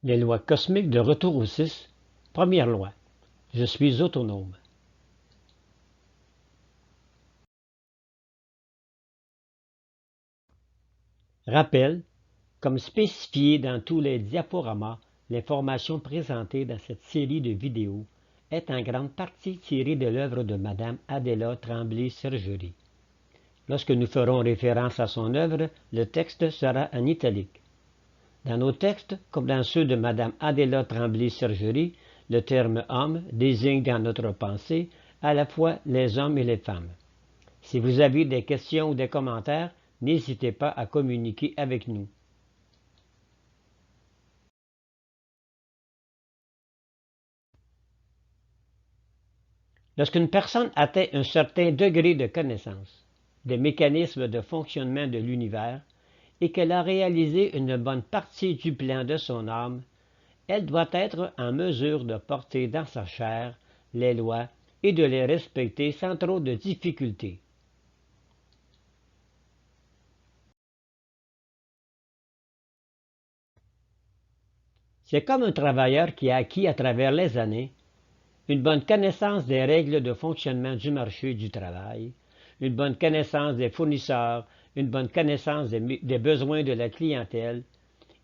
Les lois cosmiques de retour au 6. Première loi. Je suis autonome. Rappel. Comme spécifié dans tous les diaporamas, l'information présentée dans cette série de vidéos est en grande partie tirée de l'œuvre de Madame Adela Tremblay-Sergerie. Lorsque nous ferons référence à son œuvre, le texte sera en italique. Dans nos textes, comme dans ceux de Madame Adela Tremblay-Sergerie, le terme « homme » désigne dans notre pensée à la fois les hommes et les femmes. Si vous avez des questions ou des commentaires, n'hésitez pas à communiquer avec nous. Lorsqu'une personne atteint un certain degré de connaissance des mécanismes de fonctionnement de l'univers et qu'elle a réalisé une bonne partie du plan de son âme, elle doit être en mesure de porter dans sa chair les lois et de les respecter sans trop de difficultés. C'est comme un travailleur qui a acquis à travers les années une bonne connaissance des règles de fonctionnement du marché du travail, une bonne connaissance des fournisseurs, une bonne connaissance des besoins de la clientèle.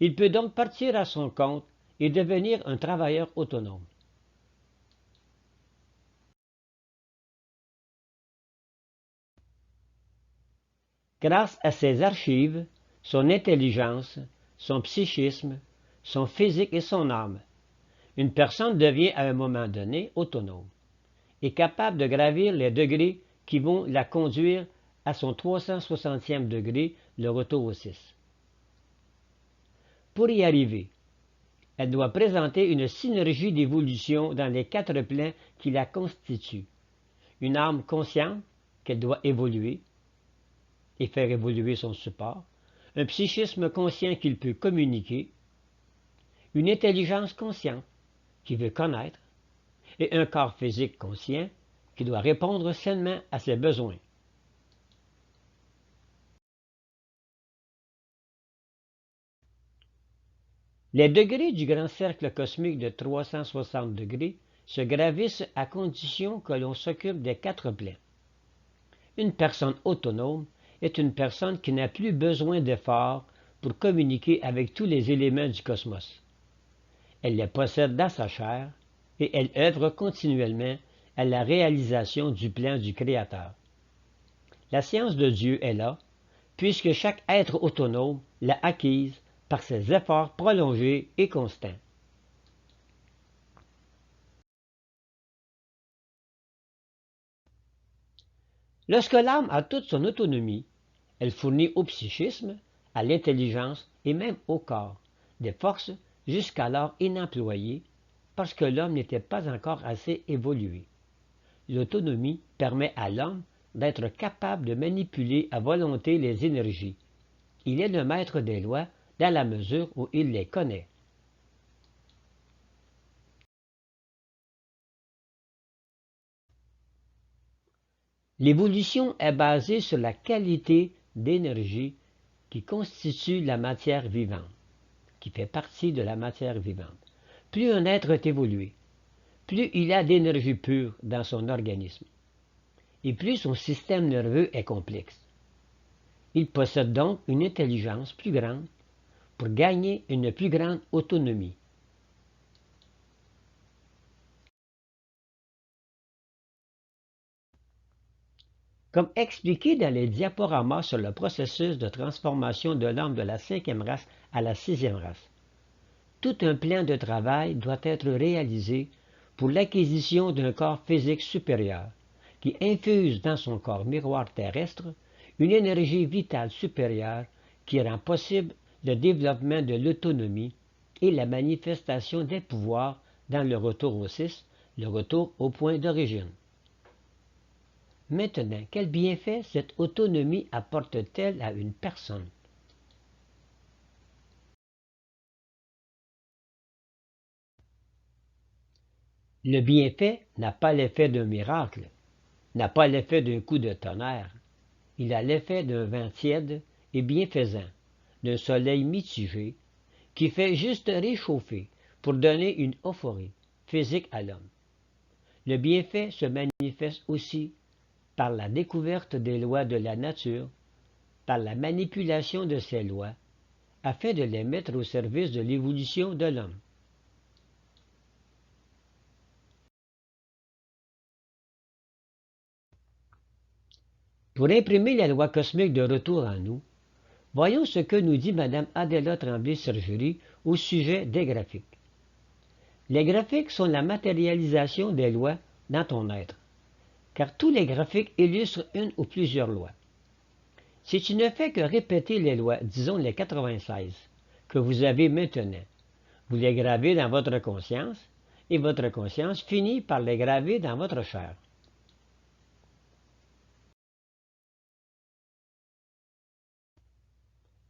Il peut donc partir à son compte et devenir un travailleur autonome. Grâce à ses archives, son intelligence, son psychisme, son physique et son âme, une personne devient à un moment donné autonome et capable de gravir les degrés qui vont la conduire à son 360e degré, le retour au 6. Pour y arriver, elle doit présenter une synergie d'évolution dans les 4 plans qui la constituent. Une âme consciente qu'elle doit évoluer et faire évoluer son support, un psychisme conscient qu'il peut communiquer, une intelligence consciente qui veut connaître, et un corps physique conscient qui doit répondre sainement à ses besoins. Les degrés du grand cercle cosmique de 360 degrés se gravissent à condition que l'on s'occupe des 4 plans. Une personne autonome est une personne qui n'a plus besoin d'efforts pour communiquer avec tous les éléments du cosmos. Elle les possède dans sa chair et elle œuvre continuellement à la réalisation du plan du Créateur. La science de Dieu est là, puisque chaque être autonome l'a acquise par ses efforts prolongés et constants. Lorsque l'âme a toute son autonomie, elle fournit au psychisme, à l'intelligence et même au corps des forces jusqu'alors inemployées parce que l'homme n'était pas encore assez évolué. L'autonomie permet à l'homme d'être capable de manipuler à volonté les énergies. Il est le maître des lois dans la mesure où il les connaît. L'évolution est basée sur la qualité d'énergie qui constitue la matière vivante, qui fait partie de la matière vivante. Plus un être est évolué, plus il a d'énergie pure dans son organisme, et plus son système nerveux est complexe. Il possède donc une intelligence plus grande pour gagner une plus grande autonomie. Comme expliqué dans les diaporamas sur le processus de transformation de l'homme de la 5e race à la 6e race, tout un plan de travail doit être réalisé pour l'acquisition d'un corps physique supérieur, qui infuse dans son corps miroir terrestre une énergie vitale supérieure qui rend possible le développement de l'autonomie et la manifestation des pouvoirs dans le retour au 6, le retour au point d'origine. Maintenant, quel bienfait cette autonomie apporte-t-elle à une personne? Le bienfait n'a pas l'effet d'un miracle, n'a pas l'effet d'un coup de tonnerre. Il a l'effet d'un vent tiède et bienfaisant, d'un soleil mitigé, qui fait juste réchauffer pour donner une euphorie physique à l'homme. Le bienfait se manifeste aussi par la découverte des lois de la nature, par la manipulation de ces lois, afin de les mettre au service de l'évolution de l'homme. Pour imprimer la loi cosmique de retour en nous, voyons ce que nous dit Mme Adela Tremblay-Sergerie au sujet des graphiques. Les graphiques sont la matérialisation des lois dans ton être, car tous les graphiques illustrent une ou plusieurs lois. Si tu ne fais que répéter les lois, disons les 96, que vous avez maintenant, vous les gravez dans votre conscience, et votre conscience finit par les graver dans votre chair.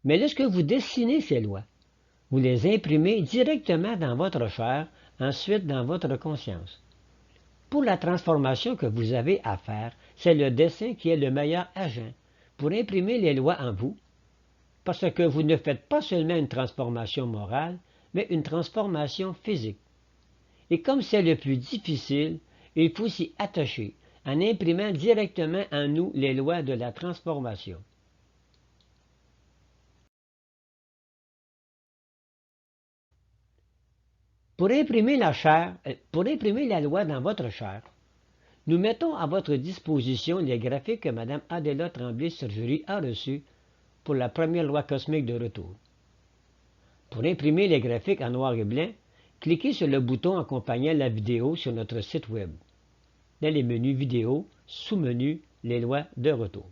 Mais lorsque vous dessinez ces lois, vous les imprimez directement dans votre chair, ensuite dans votre conscience. Pour la transformation que vous avez à faire, c'est le dessin qui est le meilleur agent pour imprimer les lois en vous, parce que vous ne faites pas seulement une transformation morale, mais une transformation physique. Et comme c'est le plus difficile, il faut s'y attacher en imprimant directement en nous les lois de la transformation. Pour imprimer la loi dans votre chair, nous mettons à votre disposition les graphiques que Mme Adela Tremblay-Sergerie a reçus pour la première loi cosmique de retour. Pour imprimer les graphiques en noir et blanc, cliquez sur le bouton accompagnant la vidéo sur notre site web. Dans les menus vidéo, sous-menu les lois de retour.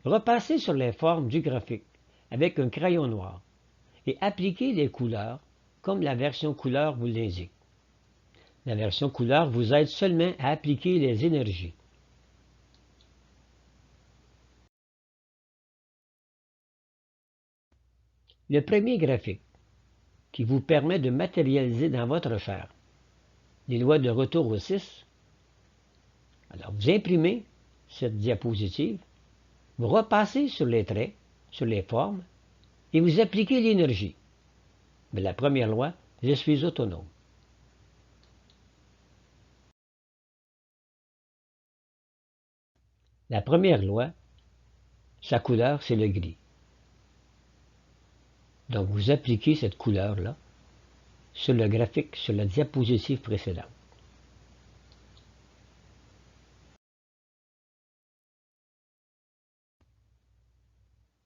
Repassez sur les formes du graphique avec un crayon noir et appliquez les couleurs comme la version couleur vous l'indique. La version couleur vous aide seulement à appliquer les énergies. Le premier graphique, qui vous permet de matérialiser dans votre chair les lois de retour au 6. Alors, vous imprimez cette diapositive, vous repassez sur les traits, sur les formes, et vous appliquez l'énergie. Mais la première loi, je suis autonome. La première loi, sa couleur, c'est le gris. Donc, vous appliquez cette couleur-là sur le graphique, sur la diapositive précédente.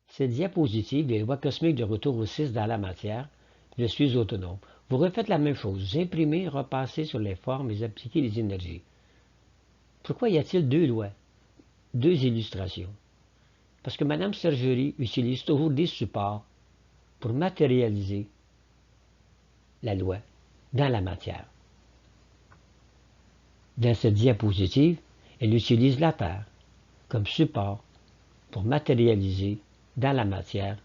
Cette diapositive, les lois cosmiques de retour au 6 dans la matière, je suis autonome. Vous refaites la même chose, vous imprimez, repassez sur les formes et appliquez les énergies. Pourquoi y a-t-il deux lois, deux illustrations? Parce que Mme Sergerie utilise toujours des supports pour matérialiser la loi dans la matière. Dans cette diapositive, elle utilise la Terre comme support pour matérialiser dans la matière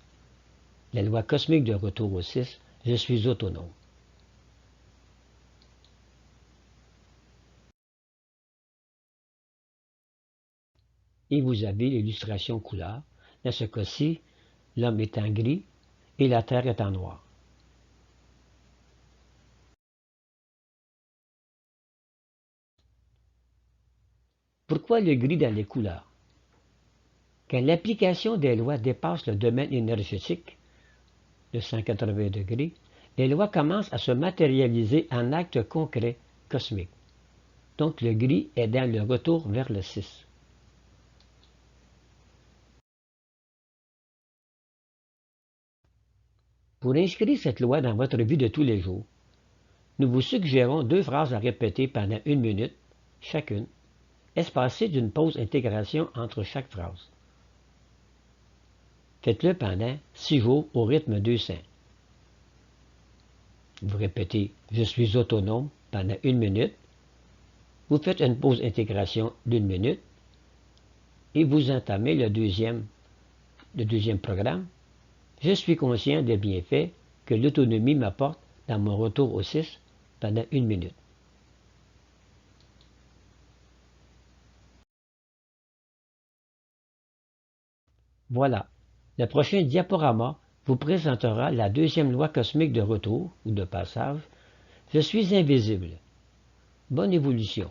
la loi cosmique de retour au 6, je suis autonome. Et vous avez l'illustration couleur. Dans ce cas-ci, l'homme est en gris et la terre est en noir. Pourquoi le gris dans les couleurs? Quand l'application des lois dépasse le domaine énergétique de 180 degrés, les lois commencent à se matérialiser en actes concrets cosmiques. Donc le gris est dans le retour vers le 6. Pour inscrire cette loi dans votre vie de tous les jours, nous vous suggérons deux phrases à répéter pendant 1 minute, chacune, espacée d'une pause intégration entre chaque phrase. Faites-le pendant 6 jours au rythme 200. Vous répétez « Je suis autonome » pendant 1 minute. Vous faites une pause intégration d'1 minute et vous entamez le deuxième programme. Je suis conscient des bienfaits que l'autonomie m'apporte dans mon retour au 6 pendant 1 minute. Voilà. Le prochain diaporama vous présentera la deuxième loi cosmique de retour ou de passage. Je suis invisible. Bonne évolution.